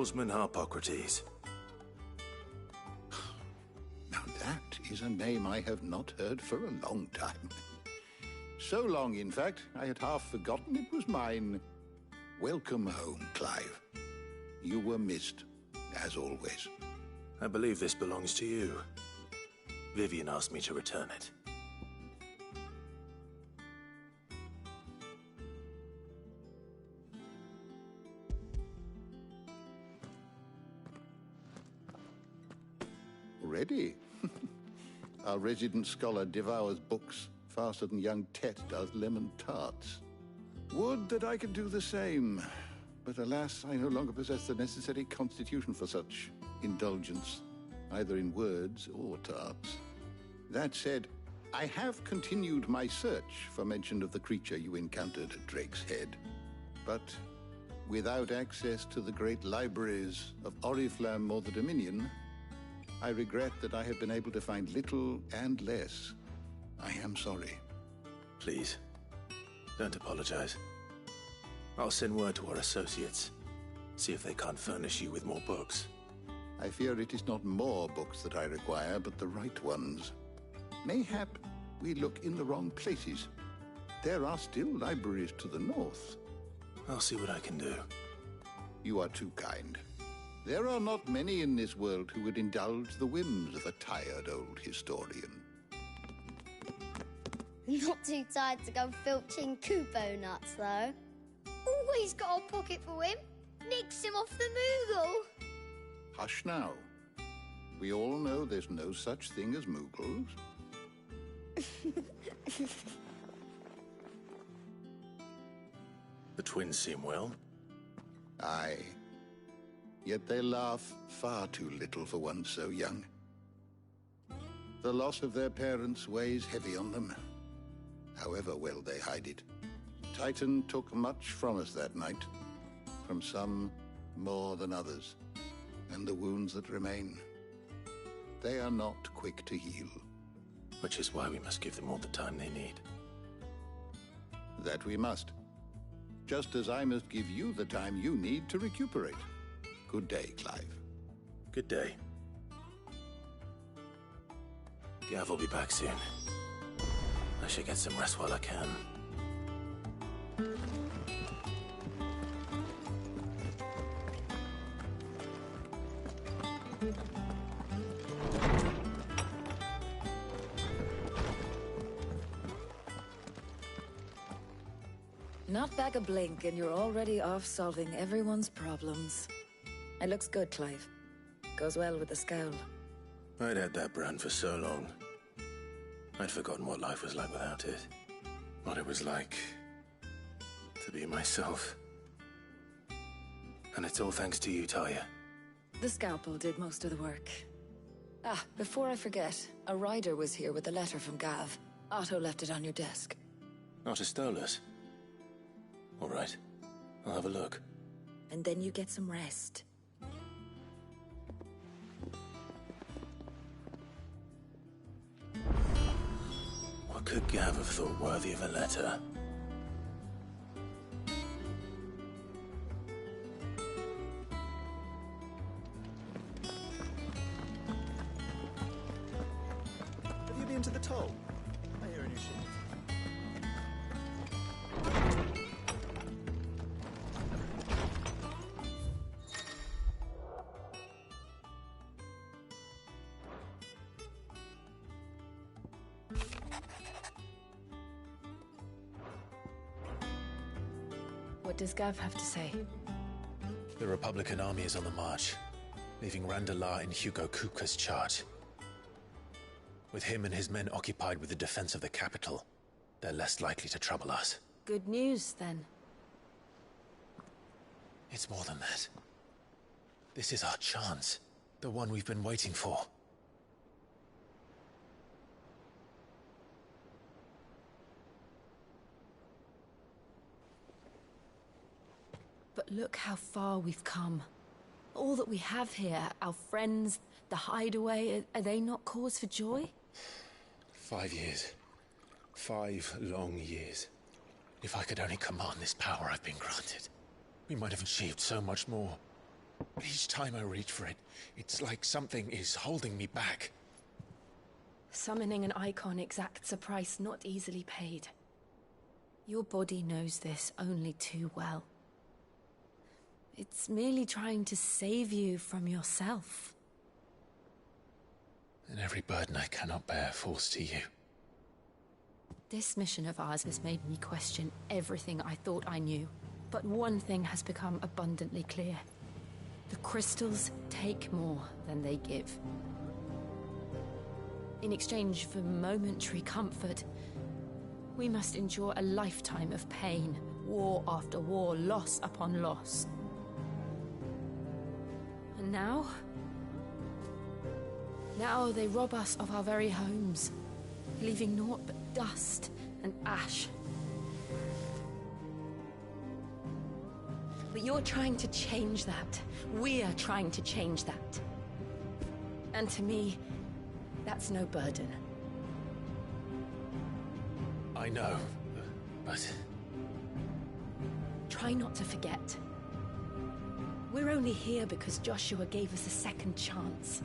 Oarsman Harpocrates. Now that is a name I have not heard for a long time. So long, in fact, I had half forgotten it was mine. Welcome home, Clive. You were missed, as always. I believe this belongs to you. Vivian asked me to return it. Already? Our resident scholar devours books faster than young Tet does lemon tarts. Would that I could do the same. But alas, I no longer possess the necessary constitution for such indulgence, either in words or tarts. That said, I have continued my search for mention of the creature you encountered at Drake's Head. But without access to the great libraries of Oriflamme or the Dominion, I regret that I have been able to find little and less. I am sorry. Please, don't apologize. I'll send word to our associates. See if they can't furnish you with more books. I fear it is not more books that I require, but the right ones. Mayhap we look in the wrong places. There are still libraries to the north. I'll see what I can do. You are too kind. There are not many in this world who would indulge the whims of a tired old historian. Not too tired to go filching Kupo nuts, though. Always got a pocket for him. Nicks him off the Moogle. Hush now. We all know there's no such thing as Moogles. The twins seem well. Aye. Yet they laugh far too little for one so young. The loss of their parents weighs heavy on them, however well they hide it. Titan took much from us that night, from some more than others, and the wounds that remain, they are not quick to heal. Which is why we must give them all the time they need. That we must. Just as I must give you the time you need to recuperate. Good day, Clive. Good day. Gav will be back soon. I should get some rest while I can. Not back a blink and you're already off solving everyone's problems. It looks good, Clive. Goes well with the scowl. I'd had that brand for so long. I'd forgotten what life was like without it. What it was like to be myself. And it's all thanks to you, Talia. The scalpel did most of the work. Ah, before I forget, a rider was here with a letter from Gav. Otto left it on your desk. Otto stole us. All right, I'll have a look. And then you get some rest. What could Gav have thought worthy of a letter? Have you been to the toll? I hear a new ship. What does Gav have to say? The Republican army is on the march, leaving Randalar in Hugo Kupka's charge. With him and his men occupied with the defense of the capital, they're less likely to trouble us. Good news, then. It's more than that. This is our chance. The one we've been waiting for. But look how far we've come. All that we have here, our friends, the hideaway, are they not cause for joy? 5 years. 5 long years. If I could only command this power I've been granted, we might have achieved so much more. Each time I reach for it, it's like something is holding me back. Summoning an icon exacts a price not easily paid. Your body knows this only too well. It's merely trying to save you from yourself. And every burden I cannot bear falls to you. This mission of ours has made me question everything I thought I knew. But one thing has become abundantly clear. The crystals take more than they give. In exchange for momentary comfort, we must endure a lifetime of pain, war after war, loss upon loss. And now they rob us of our very homes, leaving naught but dust and ash. But you're trying to change that. We are trying to change that. And to me, that's no burden. I know, but... Try not to forget. We're only here because Joshua gave us a second chance.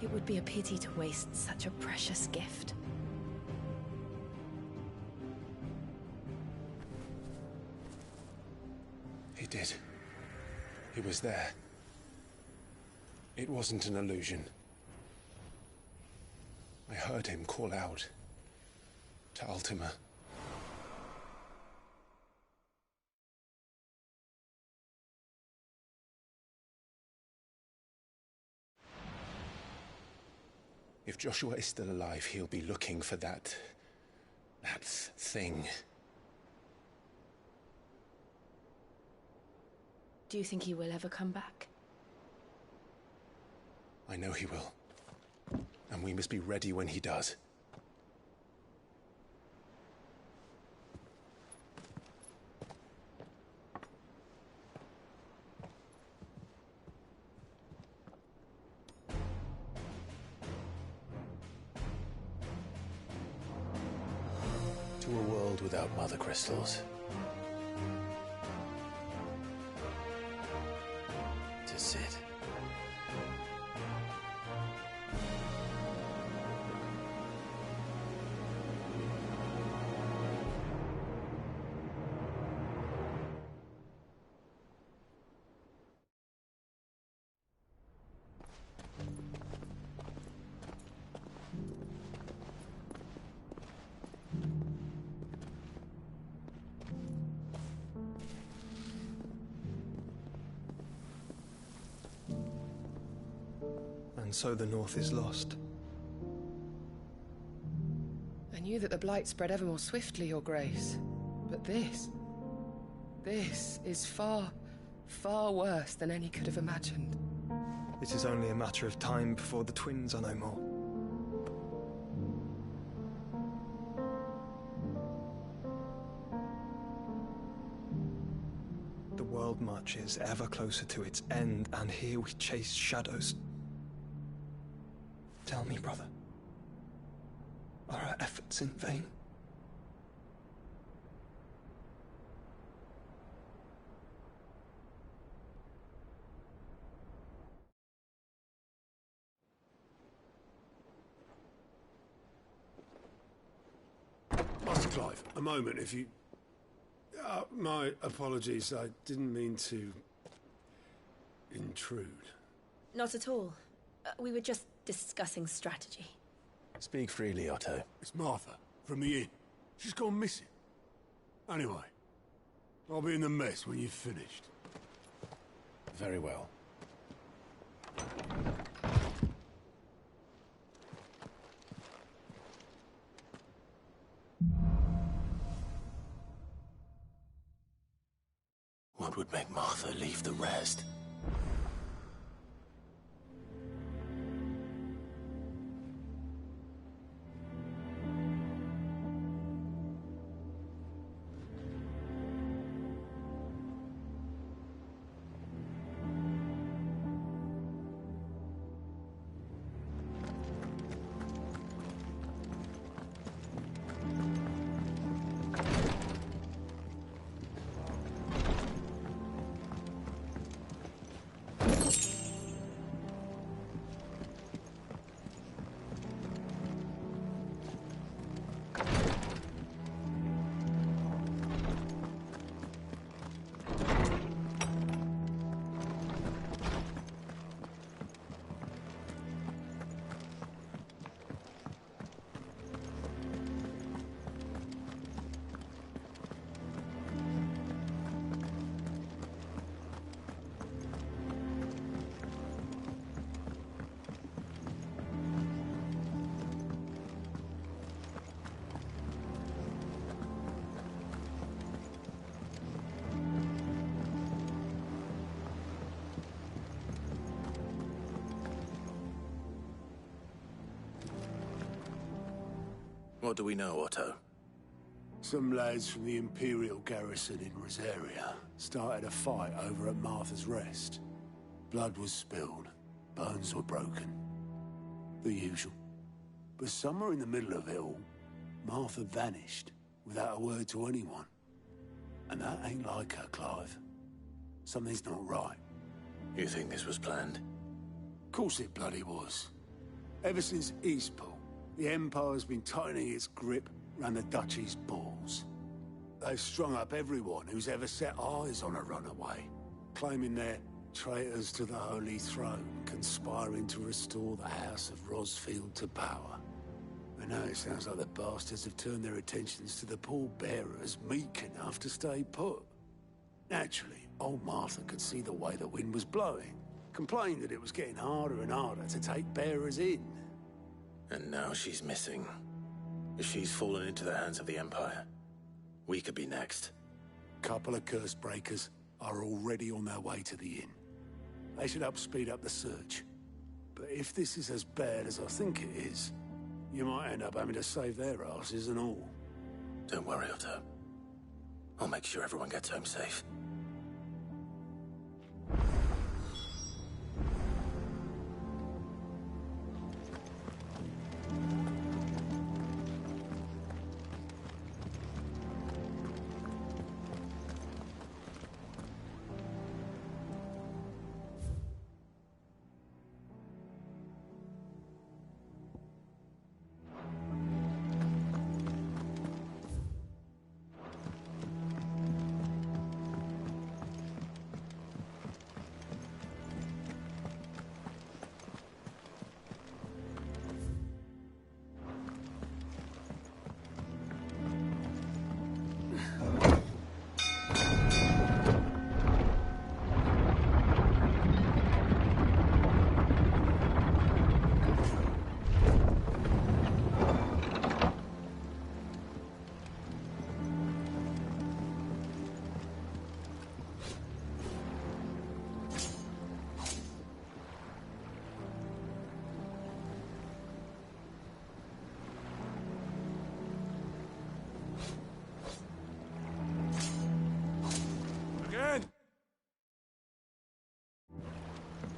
It would be a pity to waste such a precious gift. He did. He was there. It wasn't an illusion. I heard him call out to Ultima. If Joshua is still alive, he'll be looking for that thing. Do you think he will ever come back? I know he will. And we must be ready when he does. To a world without mother crystals. To Sid. And so the North is lost. I knew that the Blight spread ever more swiftly, Your Grace. But this is far, far worse than any could have imagined. It is only a matter of time before the twins are no more. The world marches ever closer to its end, and here we chase shadows. Tell me, brother, are our efforts in vain? Master Clive, a moment, if you... my apologies, I didn't mean to... intrude. Not at all. We were just discussing strategy. Speak freely, Otto. It's Martha, from the inn. She's gone missing. Anyway, I'll be in the mess when you've finished. Very well. What would make Martha leave the rest? What do we know, Otto? Some lads from the Imperial garrison in Rosaria started a fight over at Martha's Rest. Blood was spilled, bones were broken. The usual. But somewhere in the middle of it all, Martha vanished without a word to anyone. And that ain't like her, Clive. Something's not right. You think this was planned? Of course it bloody was. Ever since Eastpool, the Empire's been tightening its grip around the Duchy's balls. They've strung up everyone who's ever set eyes on a runaway, claiming they're traitors to the Holy Throne, conspiring to restore the House of Rosfield to power. And now it sounds like the bastards have turned their attentions to the pallbearers meek enough to stay put. Naturally, old Martha could see the way the wind was blowing, complained that it was getting harder and harder to take bearers in. And now she's missing. If she's fallen into the hands of the Empire, we could be next. Couple of curse breakers are already on their way to the inn. They should help speed up the search. But if this is as bad as I think it is, you might end up having to save their asses and all. Don't worry, Otto. I'll make sure everyone gets home safe.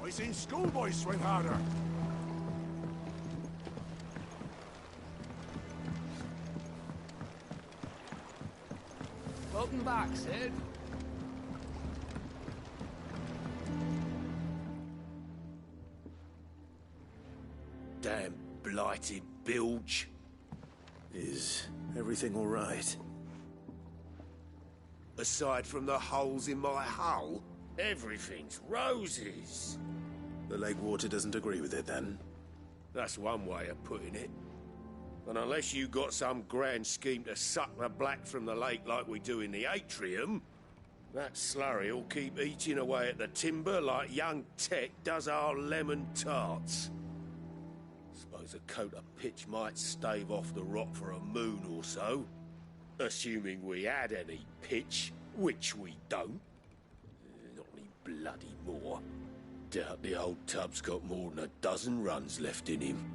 I seen schoolboys swing harder. Welcome back, Sid. Damn blighted bilge. Is everything all right? Aside from the holes in my hull, everything's roses. The lake water doesn't agree with it, then? That's one way of putting it. And unless you got some grand scheme to suck the black from the lake like we do in the atrium, that slurry'll keep eating away at the timber like young Tech does our lemon tarts. Suppose a coat of pitch might stave off the rot for a moon or so, assuming we had any pitch, which we don't. Not any bloody more. Doubt the old tub's got more than a dozen runs left in him.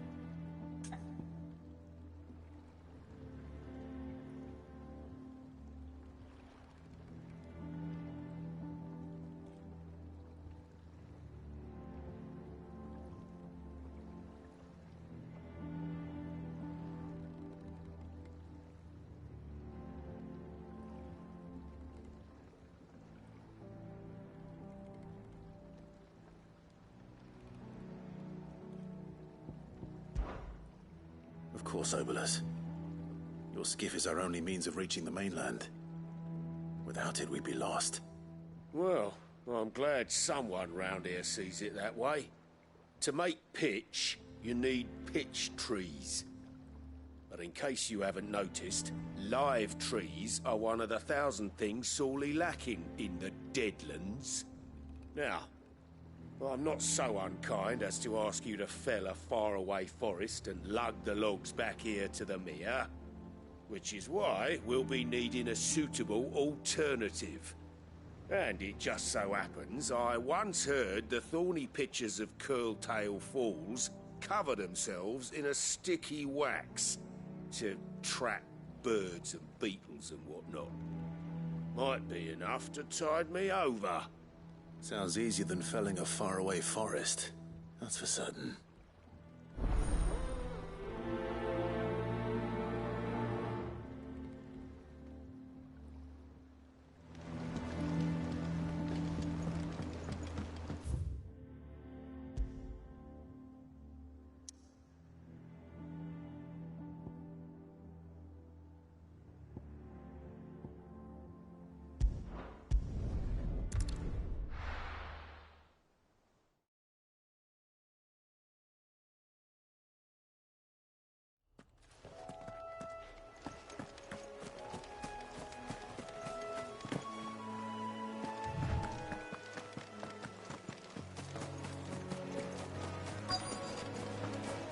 Of course, Obolus. Your skiff is our only means of reaching the mainland. Without it, we'd be lost. Well, I'm glad someone round here sees it that way. To make pitch, you need pitch trees. But in case you haven't noticed, live trees are one of the 1,000 things sorely lacking in the Deadlands. Now, I'm not so unkind as to ask you to fell a faraway forest and lug the logs back here to the mere, which is why we'll be needing a suitable alternative. And it just so happens I once heard the thorny pitchers of Curltail Falls cover themselves in a sticky wax. to trap birds and beetles and whatnot. Might be enough to tide me over. Sounds easier than felling a faraway forest. That's for certain.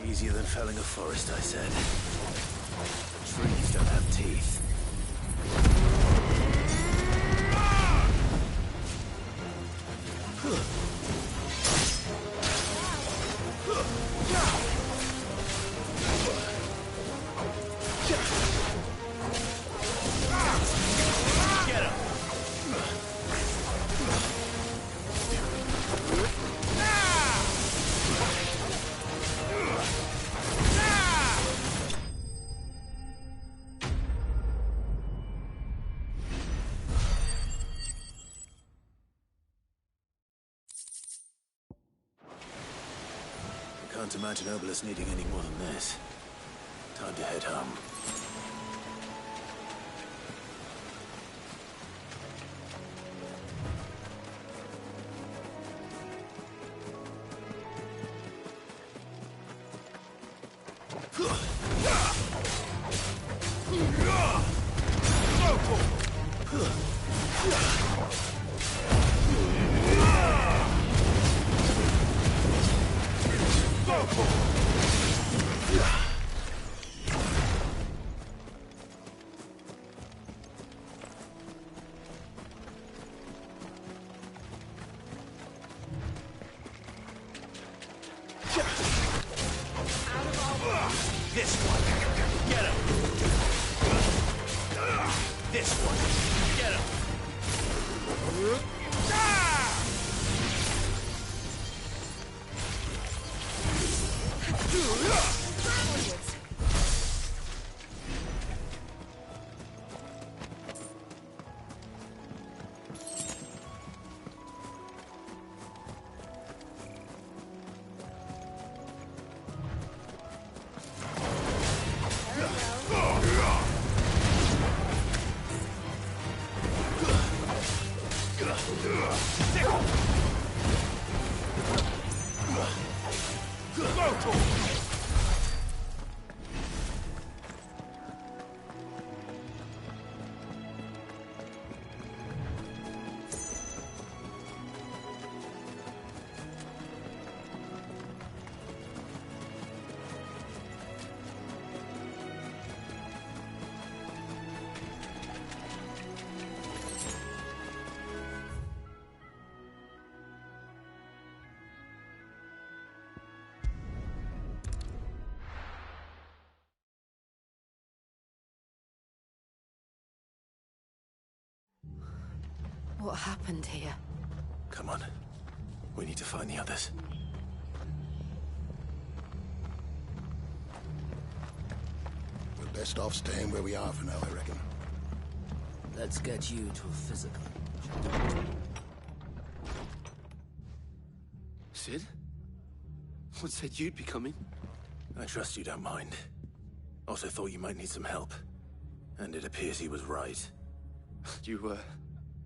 Easier than felling a forest, I said. Trees don't have teeth. Get him! Can't imagine Obelisk needing any more than this. Time to head home. This one. Get him. This one. Get him. What happened here? Come on. We need to find the others. We're best off staying where we are for now, I reckon. Let's get you to a physical. Sid? What said you'd be coming? I trust you don't mind. Also thought you might need some help. And it appears he was right. You,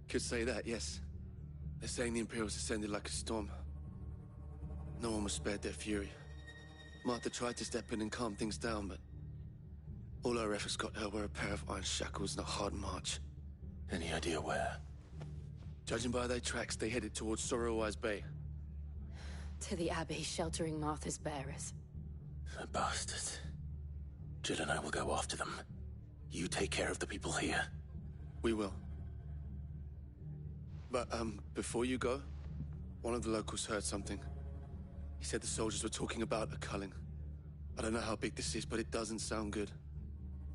could say that, yes. They're saying the Imperials descended like a storm. No one was spared their fury. Martha tried to step in and calm things down, but all our efforts got her were a pair of iron shackles and a hard march. Any idea where? Judging by their tracks, they headed towards Sorrowwise Bay. To the Abbey sheltering Martha's bearers. The bastards. Jill and I will go after them. You take care of the people here. We will. But, before you go, one of the locals heard something. He said the soldiers were talking about a culling. I don't know how big this is, but it doesn't sound good.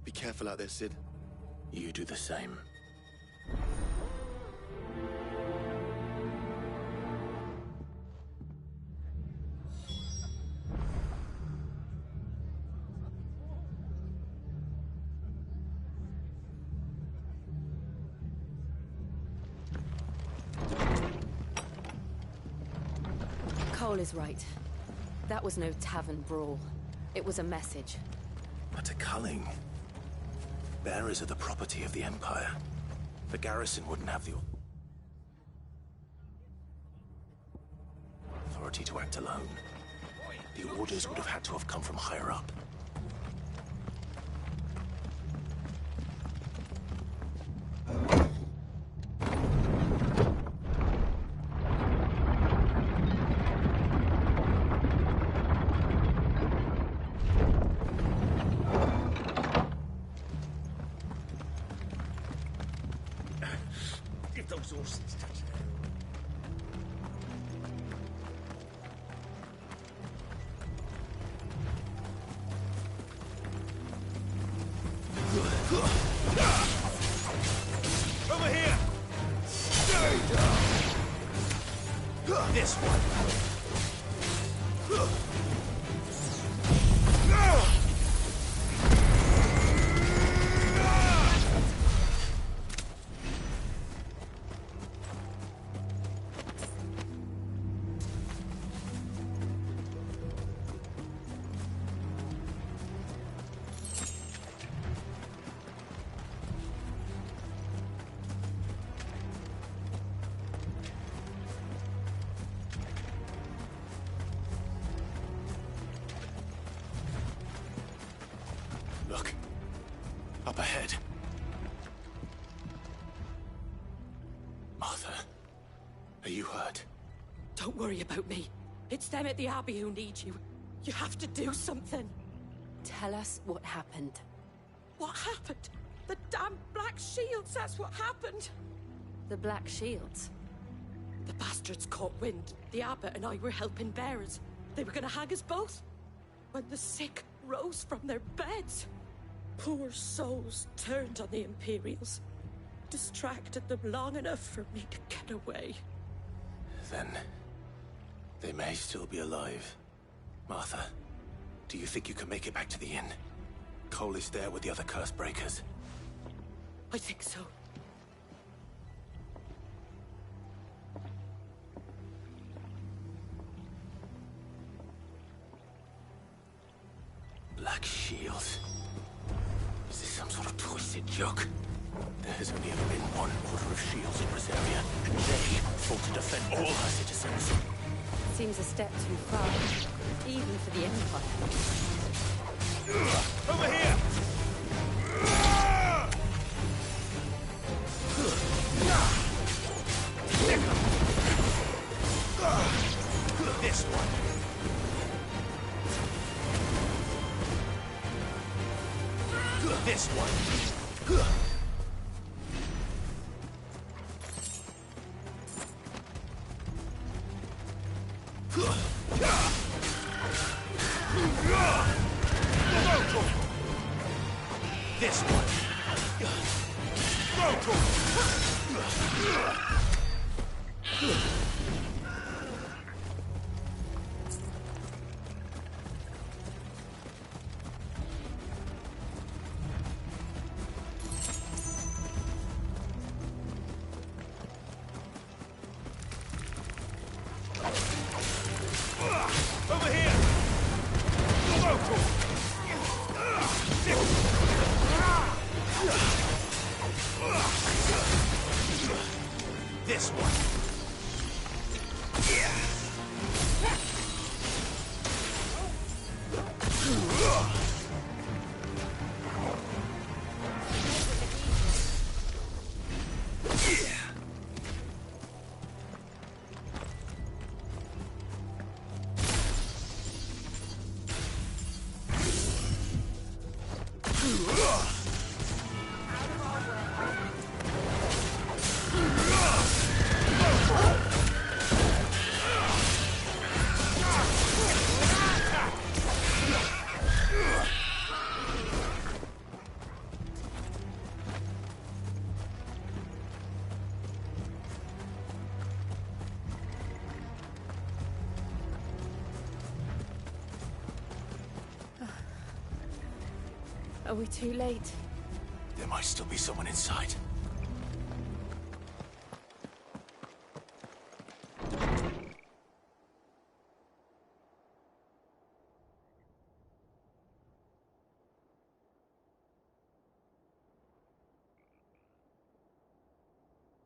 Be careful out there, Sid. You do the same. Cole is right. That was no tavern brawl. It was a message. But a culling. Bearers are the property of the Empire. The garrison wouldn't have the authority to act alone. The orders would have had to have come from higher up. Give those horses touchdown. Over here! This one. Look. Up ahead. Martha, are you hurt? Don't worry about me. It's them at the Abbey who need you. You have to do something. Tell us what happened. What happened? The damn Black Shields, that's what happened. The Black Shields? The bastards caught wind. The Abbot and I were helping bearers. They were gonna hang us both. When the sick rose from their beds, poor souls turned on the Imperials. Distracted them long enough for me to get away. Then they may still be alive. Martha, do you think you can make it back to the inn? Cole is there with the other curse breakers. I think so. Black Shields. Is this some sort of twisted joke? There has only ever been one Order of Shields in Rosaria, and they fought to defend all her citizens. Seems a step too far, even for the Empire. Over here! This one. This one. This one. Over here! This one. Are we too late? There might still be someone inside.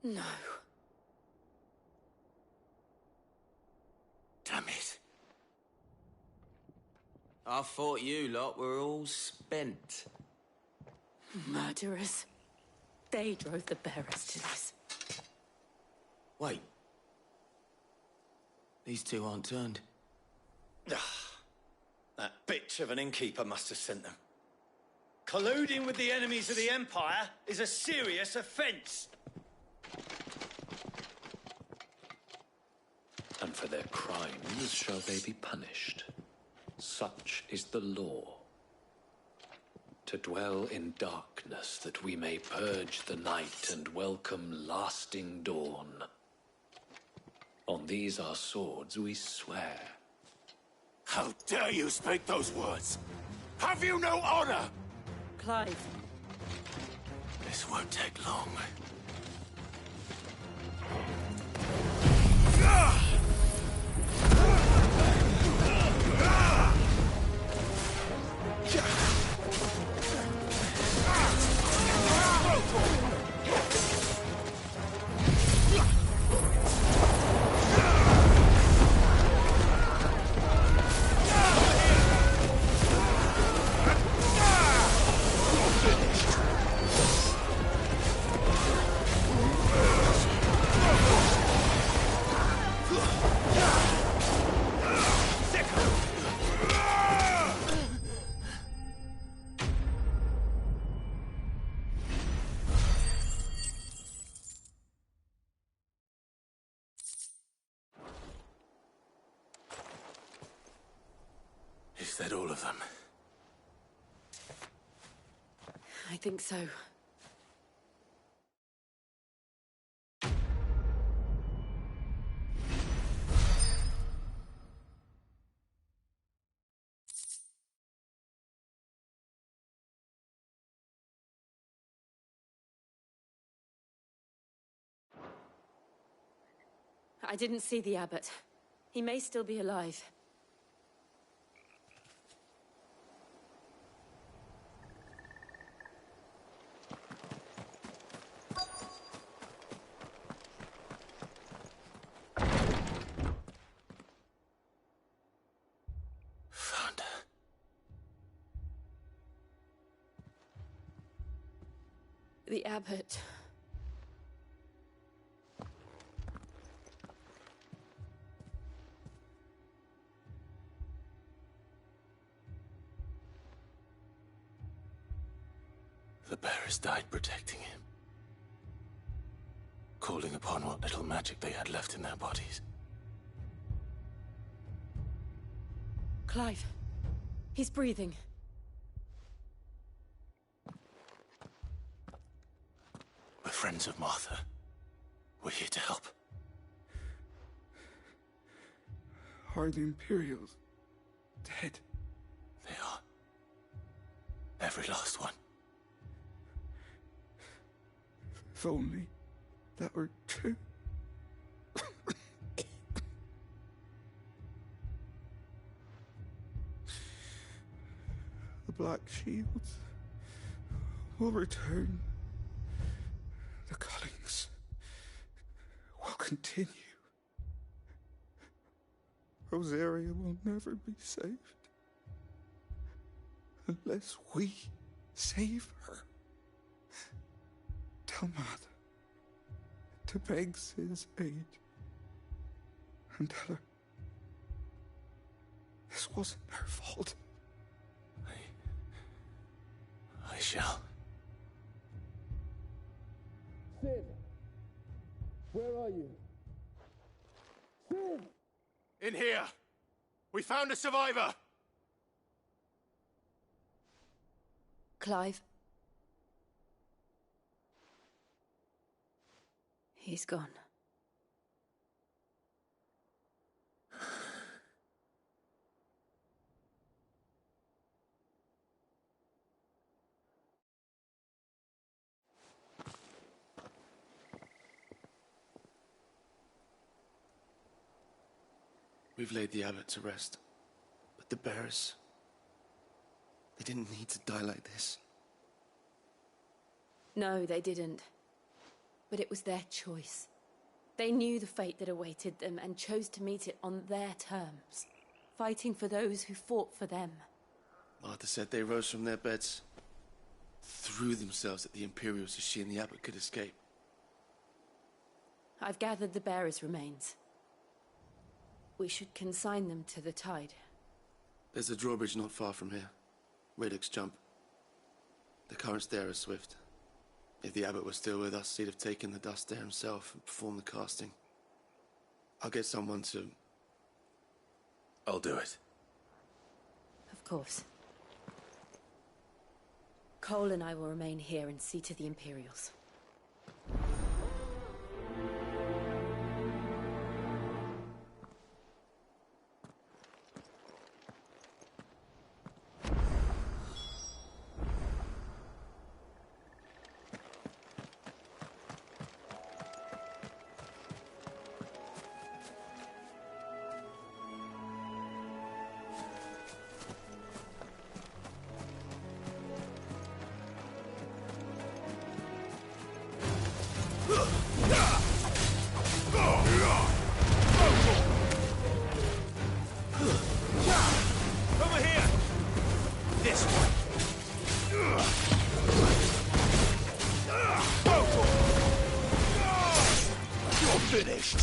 No. Damn it. I thought you lot were all spent. Murderers. They drove the bearers to this. Wait. These two aren't turned. That bitch of an innkeeper must have sent them. Colluding with the enemies of the Empire is a serious offence. And for their crimes shall they be punished. Such is the law. To dwell in darkness that we may purge the night and welcome lasting dawn. On these our swords we swear. How dare you speak those words? Have you no honor? Clive. This won't take long. Is that all of them? I think so. I didn't see the abbot. He may still be alive. Found her. The abbot. The bearers died protecting him. Calling upon what little magic they had left in their bodies. Clive. He's breathing. We're friends of Martha. We're here to help. Are the Imperials dead? They are. Every last one. If only that were true. The Black Shields will return. The cullings will continue. Rosaria will never be saved unless we save her. Tell Matt to beg Sid's aid and tell her this wasn't her fault. I shall. Sid! Where are you? Sid! In here! We found a survivor! Clive. He's gone. We've laid the abbot to rest. But the bearers... they didn't need to die like this. No, they didn't. But it was their choice. They knew the fate that awaited them and chose to meet it on their terms, fighting for those who fought for them. Martha said they rose from their beds, threw themselves at the Imperials so she and the abbot could escape. I've gathered the bearers' remains. We should consign them to the tide. There's a drawbridge not far from here. Radix jump. The currents there are swift. If the abbot was still with us, he'd have taken the dust there himself and performed the casting. I'll get someone to... I'll do it. Of course. Cole and I will remain here and see to the Imperials. Over here! This way! You're finished!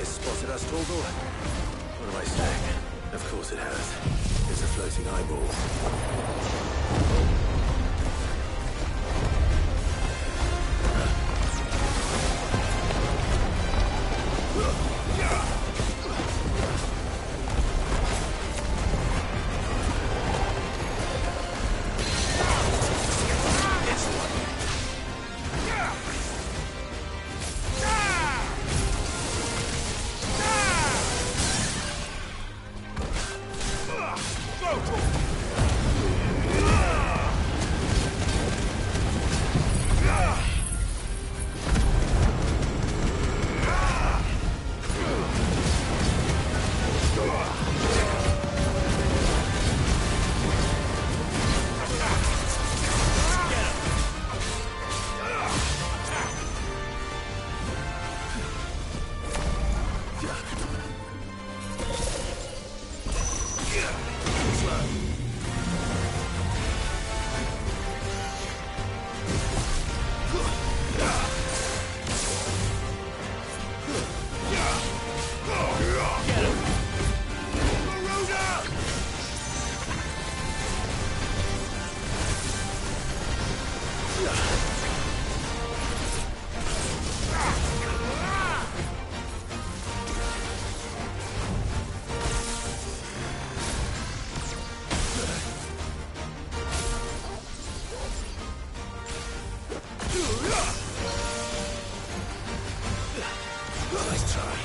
Spotted us, Torgal? What am I saying? Of course it has. It's a floating eyeball. Nice try.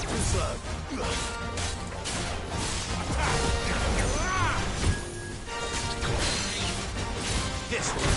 Too slow. This one.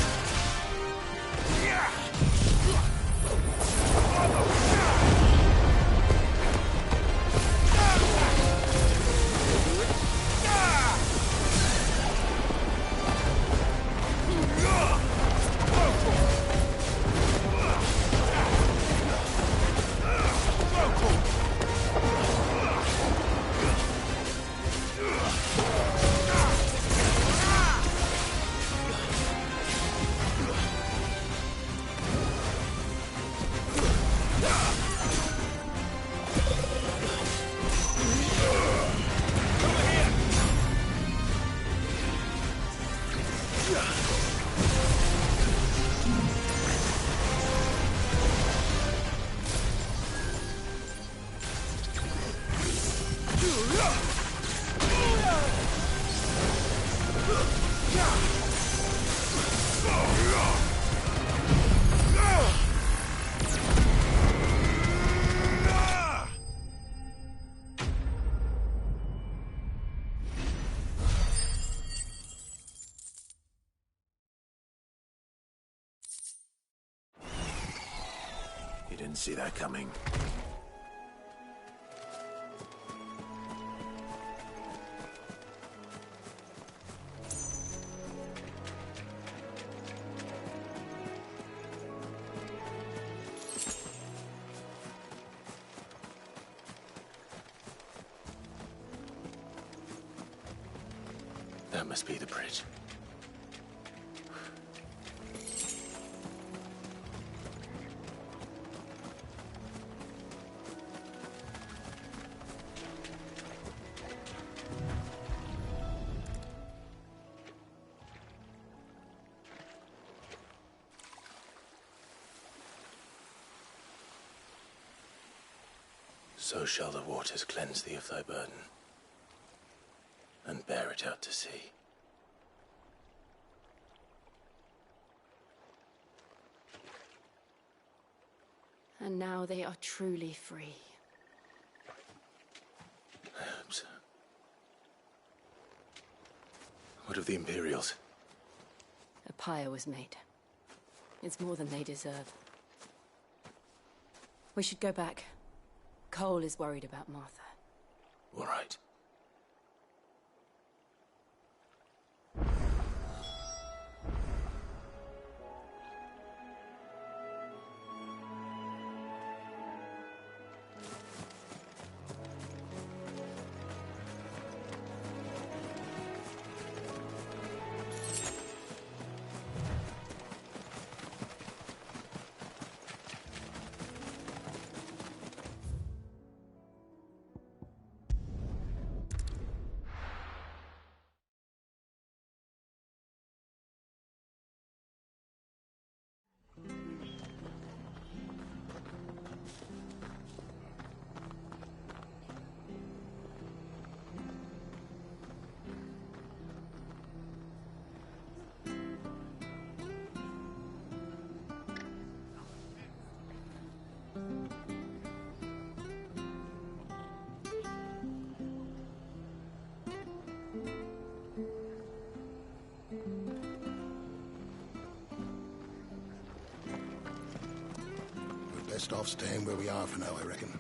You didn't see that coming. That must be the bridge. So shall the waters cleanse thee of thy burden, and bear it out to sea. And now they are truly free. I hope so. What of the Imperials? A pyre was made. It's more than they deserve. We should go back. Cole is worried about Martha. All right. Best off staying where we are for now, I reckon.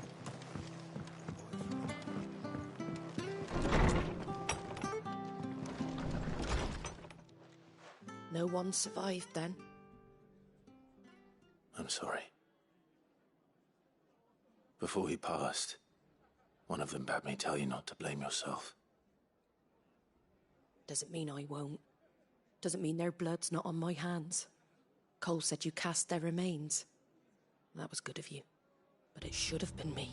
No one survived then? I'm sorry. Before he passed, one of them bade me tell you not to blame yourself. Doesn't mean I won't. Doesn't mean their blood's not on my hands. Cole said you cast their remains. That was good of you. But it should have been me.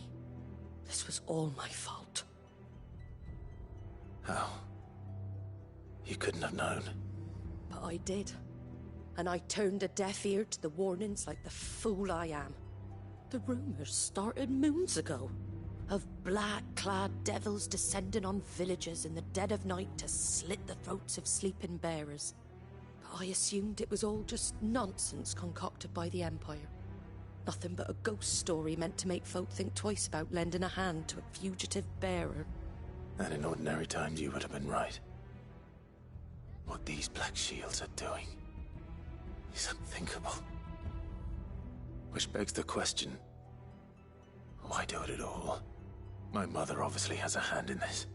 This was all my fault. How? You couldn't have known. But I did. And I turned a deaf ear to the warnings like the fool I am. The rumours started moons ago. Of black-clad devils descending on villages in the dead of night to slit the throats of sleeping bearers. But I assumed it was all just nonsense concocted by the Empire. Nothing but a ghost story meant to make folk think twice about lending a hand to a fugitive bearer. And in ordinary times you would have been right. What these Black Shields are doing is unthinkable. Which begs the question, why do it at all? My mother obviously has a hand in this.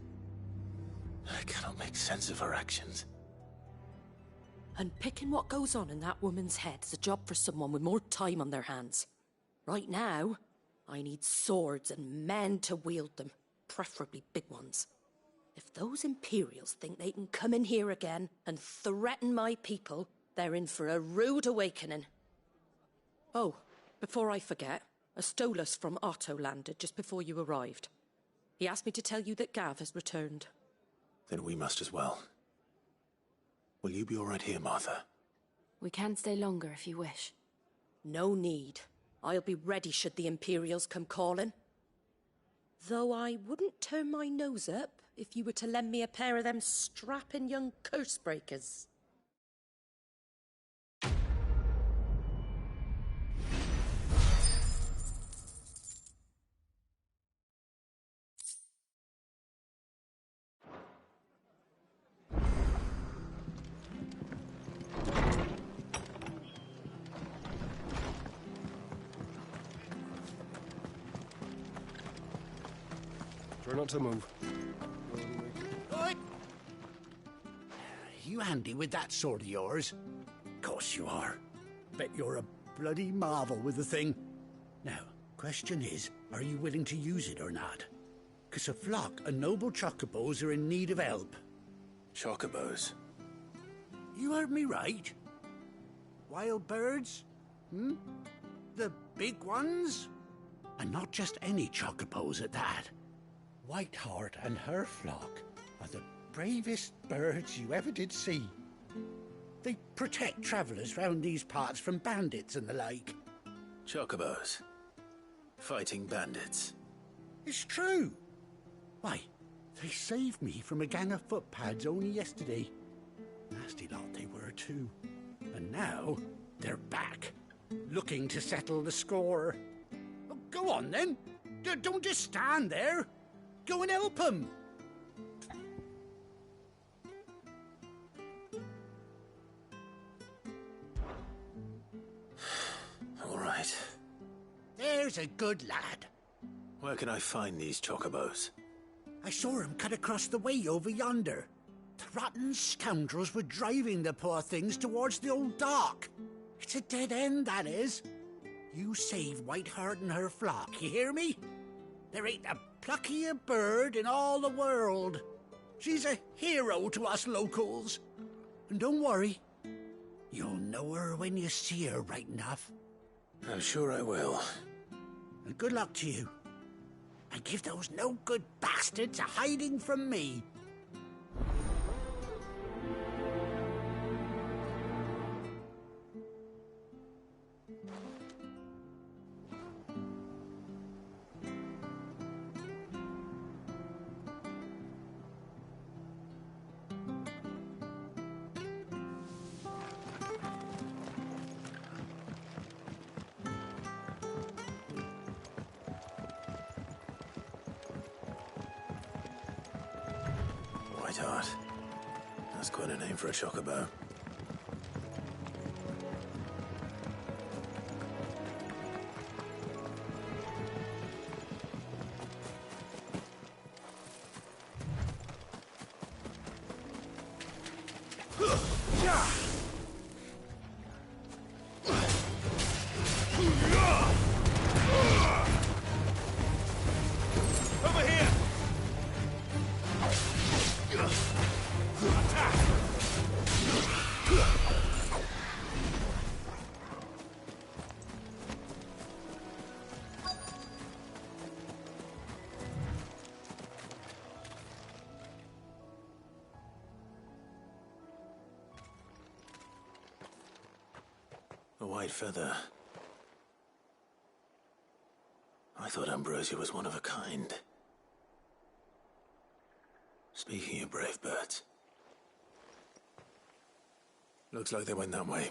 I cannot make sense of her actions. And picking what goes on in that woman's head is a job for someone with more time on their hands. Right now, I need swords and men to wield them, preferably big ones. If those Imperials think they can come in here again and threaten my people, they're in for a rude awakening. Oh, before I forget, a Stolas from Otto landed just before you arrived. He asked me to tell you that Gav has returned. Then we must as well. Will you be all right here, Martha? We can stay longer if you wish. No need. I'll be ready should the Imperials come calling. Though I wouldn't turn my nose up if you were to lend me a pair of them strapping young curse breakers. Try not to move. Oi! You handy with that sword of yours? Course you are. Bet you're a bloody marvel with the thing. Now, question is, are you willing to use it or not? 'Cause a flock of noble chocobos are in need of help. Chocobos? You heard me right. Wild birds? The big ones? And not just any chocobos at that. Whiteheart and her flock are the bravest birds you ever did see. They protect travellers round these parts from bandits and the like. Chocobos? Fighting bandits? It's true. Why, they saved me from a gang of footpads only yesterday. Nasty lot they were too. And now they're back, looking to settle the score. Well, go on then. Don't just stand there. Go and help them. All right. There's a good lad. Where can I find these chocobos? I saw him cut across the way over yonder. The rotten scoundrels were driving the poor things towards the old dock. It's a dead end, that is. You save Whiteheart and her flock, you hear me? There ain't a pluckier bird in all the world. She's a hero to us locals. And don't worry, you'll know her when you see her right enough. I'm sure I will. And good luck to you. And give those no-good bastards a hiding from me. Whiteheart. That's quite a name for a chocobo. A white feather. I thought Ambrosia was one of a kind. Speaking of brave birds, looks like they went that way.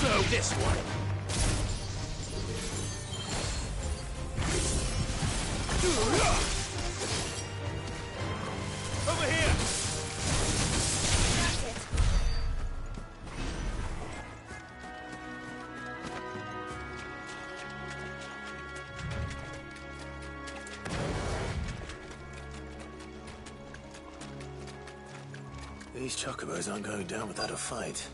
Throw this one. Over here. These chocobos aren't going down without a fight.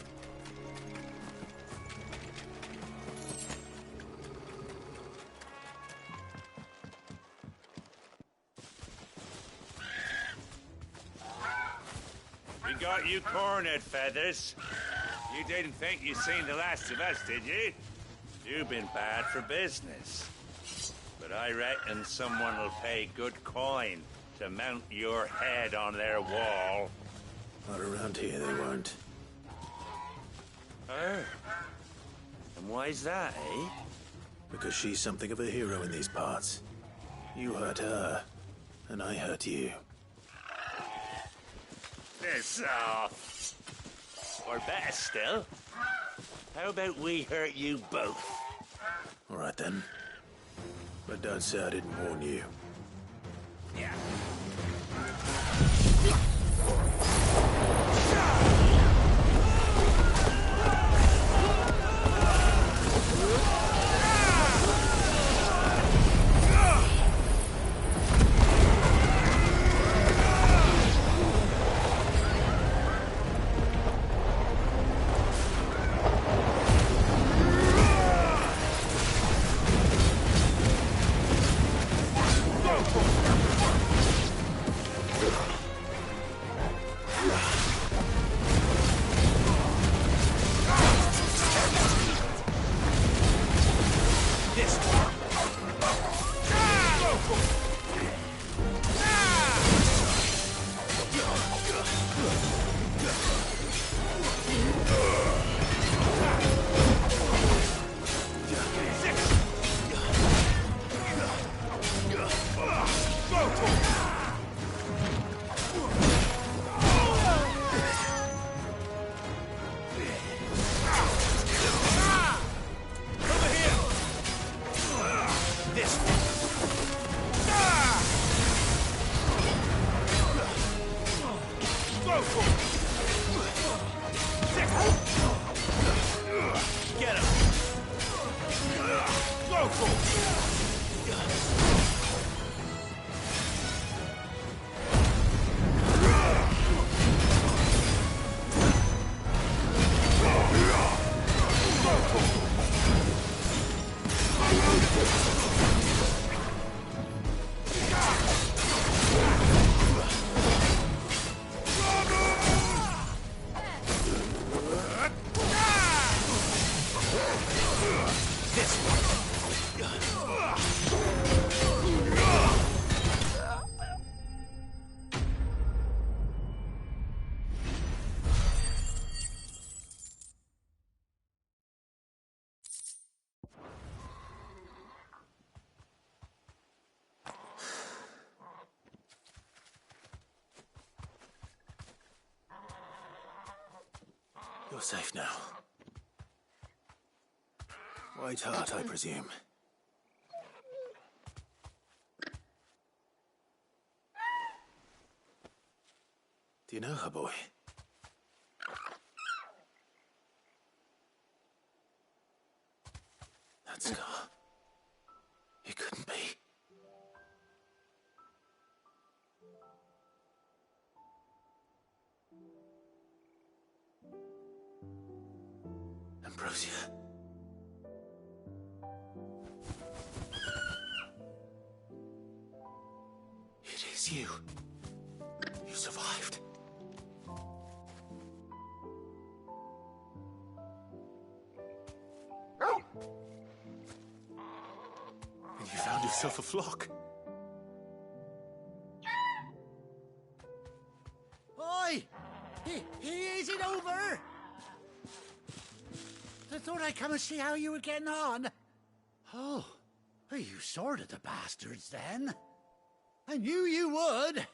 We got you cornered, Feathers. You didn't think you'd seen the last of us, did you? You've been bad for business. But I reckon someone will pay good coin to mount your head on their wall. Not around here, they won't. Oh. And why's that, eh? Because she's something of a hero in these parts. You hurt her, and I hurt you. This off. Or better still, how about we hurt you both? All right then. But don't say I didn't warn you. Yeah. You're safe now. White Heart, I presume. Do you know her, boy? That scar. It couldn't be. Ambrosia. It is you. You survived. And you found yourself a flock. Oi! Is it over? I thought I'd come and see how you were getting on. Oh, well, you sorted the bastards then. I knew you would.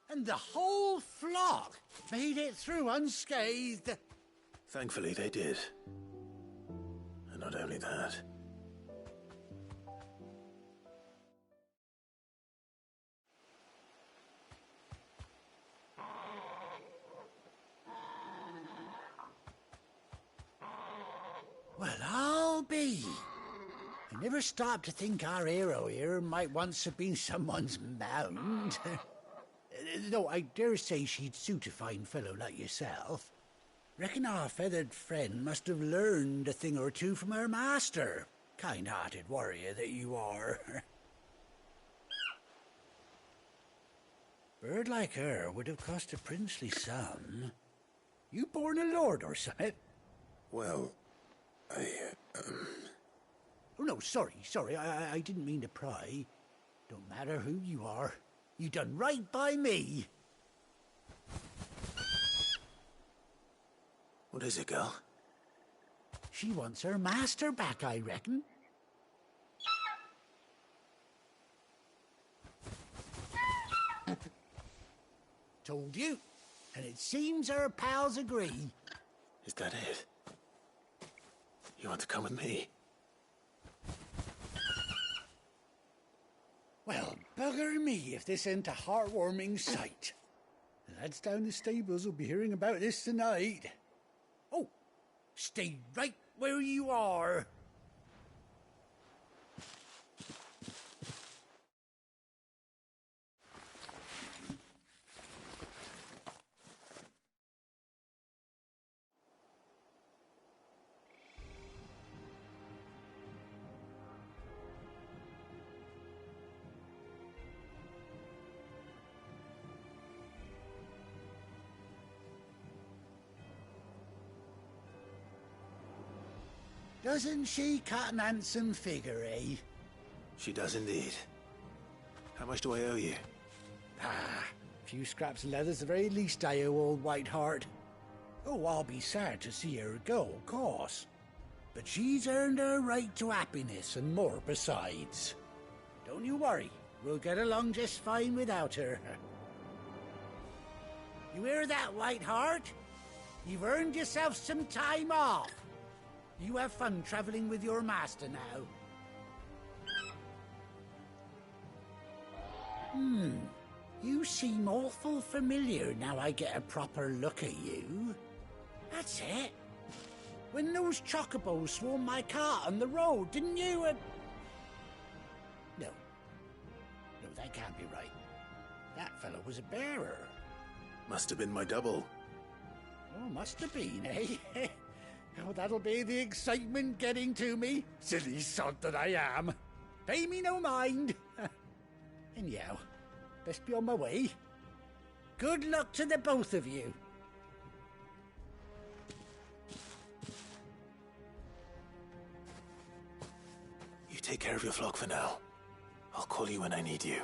And the whole flock made it through unscathed. Thankfully, they did. And not only that. Well, I'll be. I never stopped to think our hero here might once have been someone's mount. Though I dare say she'd suit a fine fellow like yourself. Reckon our feathered friend must have learned a thing or two from her master. Kind-hearted warrior that you are. Bird like her would have cost a princely sum. You born a lord or something? Well, Oh, no, sorry. I didn't mean to pry. Don't matter who you are. You done right by me. What is it, girl? She wants her master back, I reckon. Told you. And it seems her pals agree. Is that it? You want to come with me? Well, bugger me if this ain't a heartwarming sight. The lads down the stables will be hearing about this tonight. Oh, stay right where you are. Doesn't she cut an handsome figure, eh? She does indeed. How much do I owe you? Ah, a few scraps of leather's the very least I owe old Whiteheart. Oh, I'll be sad to see her go, of course. But she's earned her right to happiness and more besides. Don't you worry, we'll get along just fine without her. You hear that, Whiteheart? You've earned yourself some time off. You have fun traveling with your master now. You seem awful familiar now I get a proper look at you. That's it. When those chocobos swarmed my cart on the road, didn't you? No, that can't be right. That fellow was a bearer. Must have been my double. Oh, must have been, eh? Oh, that'll be the excitement getting to me. Silly sod that I am. Pay me no mind. Anyhow, best be on my way. Good luck to the both of you. You take care of your flock for now. I'll call you when I need you.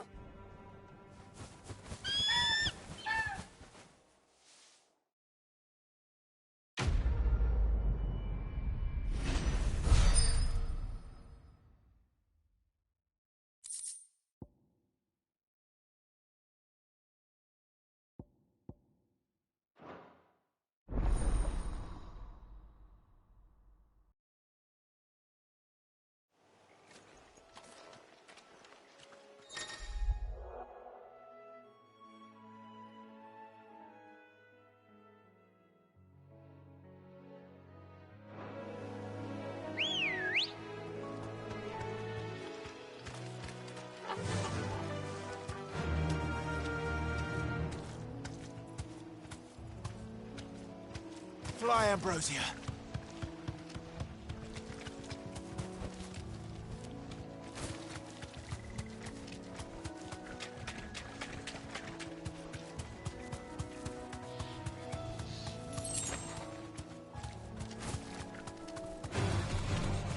Fly, Ambrosia.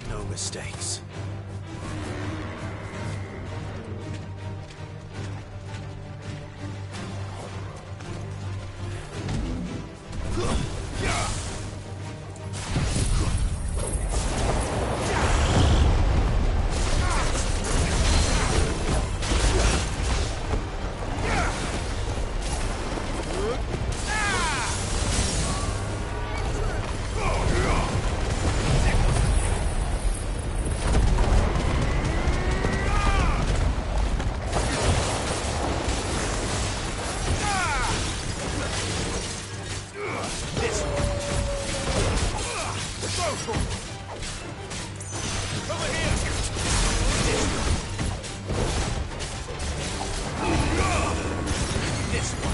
No mistakes. This one.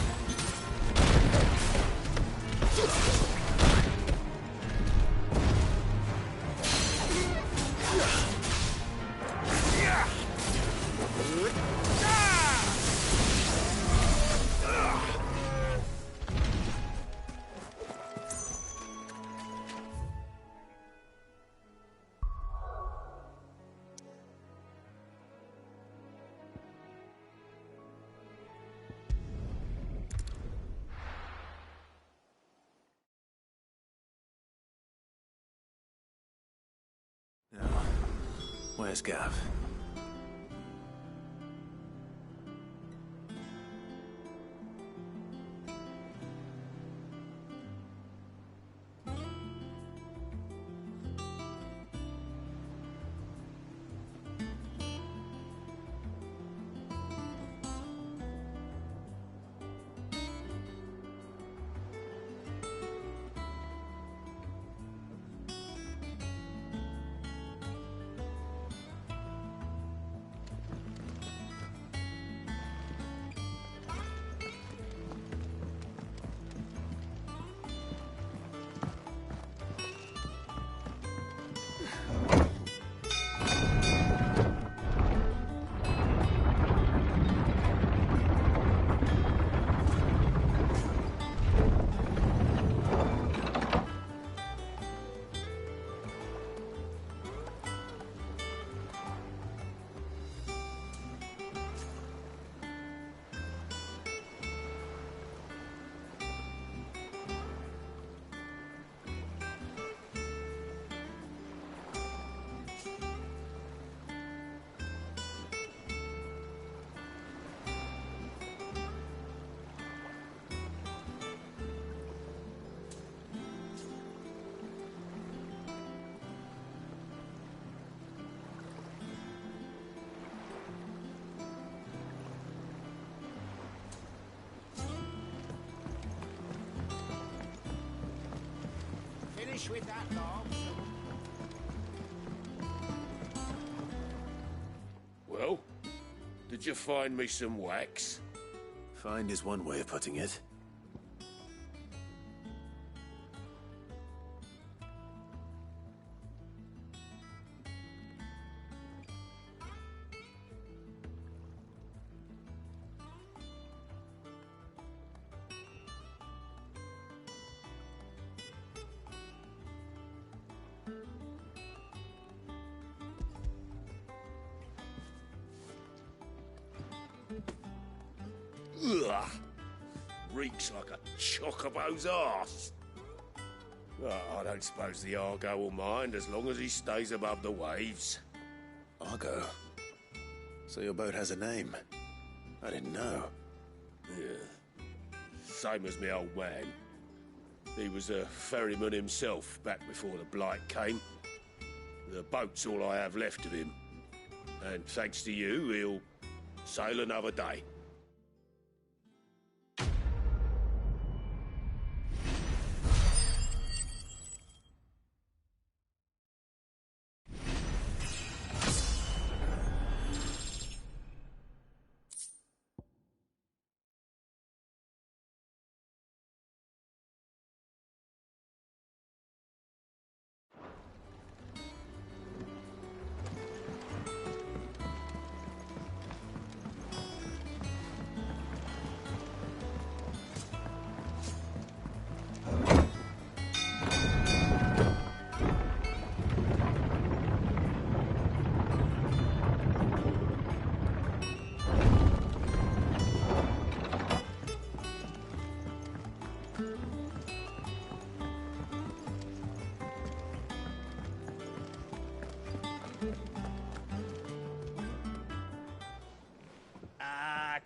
Where's Gav? Finish with that, dog. Well, did you find me some wax? Find is one way of putting it. Ugh. Reeks like a chocobo's arse. Oh, I don't suppose the Argo will mind as long as he stays above the waves. Argo? So your boat has a name? I didn't know. Yeah. Same as me old man. He was a ferryman himself back before the Blight came. The boat's all I have left of him. And thanks to you, he'll sail another day.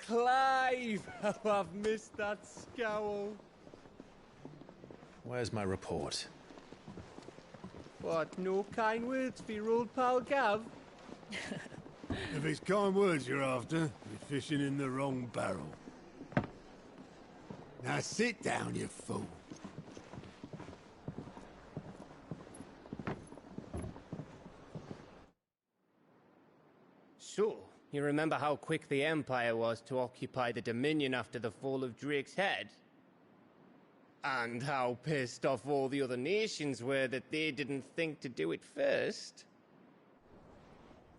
Clive! Oh, I've missed that scowl. Where's my report? What, no kind words for your old pal Gav? If it's kind words you're after, you're fishing in the wrong barrel. Now sit down, you fool. So, you remember how quick the Empire was to occupy the Dominion after the fall of Drake's Head? And how pissed off all the other nations were that they didn't think to do it first?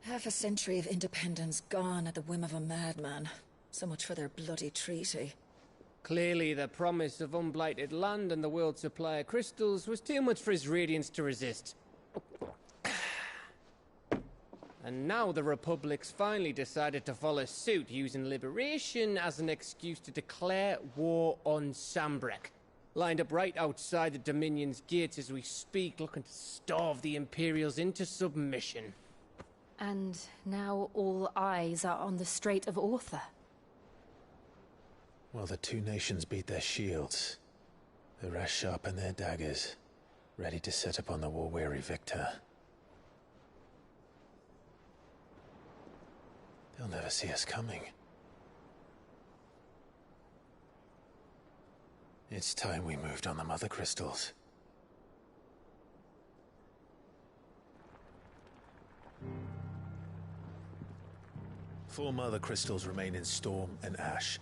Half a century of independence gone at the whim of a madman. So much for their bloody treaty. Clearly, the promise of unblighted land and the world's supply of crystals was too much for his radiance to resist. And now the Republic's finally decided to follow suit, using liberation as an excuse to declare war on Sambrek. Lined up right outside the Dominion's gates as we speak, looking to starve the Imperials into submission. And now all eyes are on the Strait of Author. While the two nations beat their shields, the rest sharpen their daggers, ready to set upon the war-weary victor. They'll never see us coming. It's time we moved on the Mother Crystals. Four Mother Crystals remain in Storm and Ash.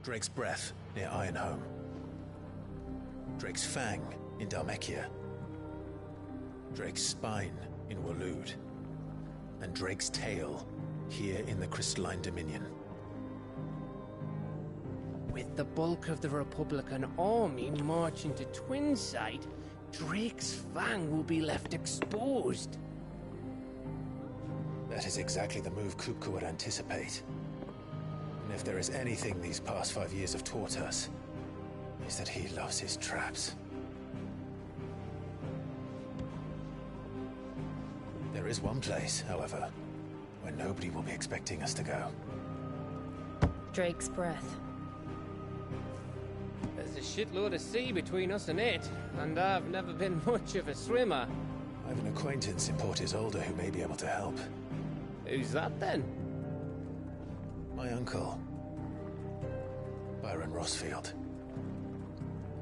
Drake's Breath near Ironhome. Drake's Fang in Dhalmekia. Drake's Spine in Waloed. And Drake's Tail here in the Crystalline Dominion. With the bulk of the Republican army marching to Twinside, Drake's Fang will be left exposed. That is exactly the move Kupka would anticipate. And if there is anything these past 5 years have taught us, is that he loves his traps. There is one place, however, where nobody will be expecting us to go. Drake's Breath. There's a shitload of sea between us and it, and I've never been much of a swimmer. I have an acquaintance in Port Isolde who may be able to help. Who's that then? My uncle, Byron Rosfield.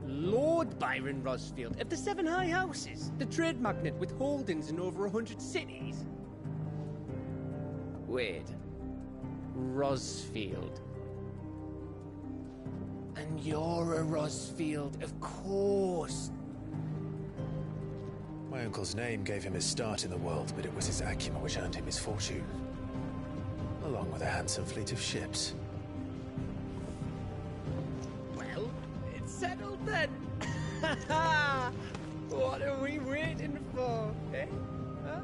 Lord Byron Rosfield of the Seven High Houses, the trade magnate with holdings in over 100 cities. Wait, Rosfield. And you're a Rosfield, of course. My uncle's name gave him his start in the world, but it was his acumen which earned him his fortune. Along with a handsome fleet of ships. Well, it's settled then. What are we waiting for, eh? Huh?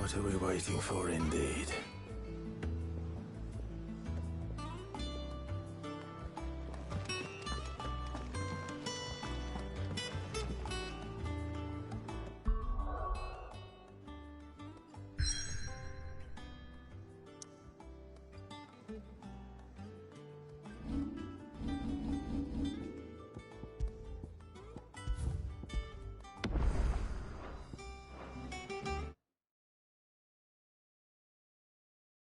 What are we waiting for, indeed?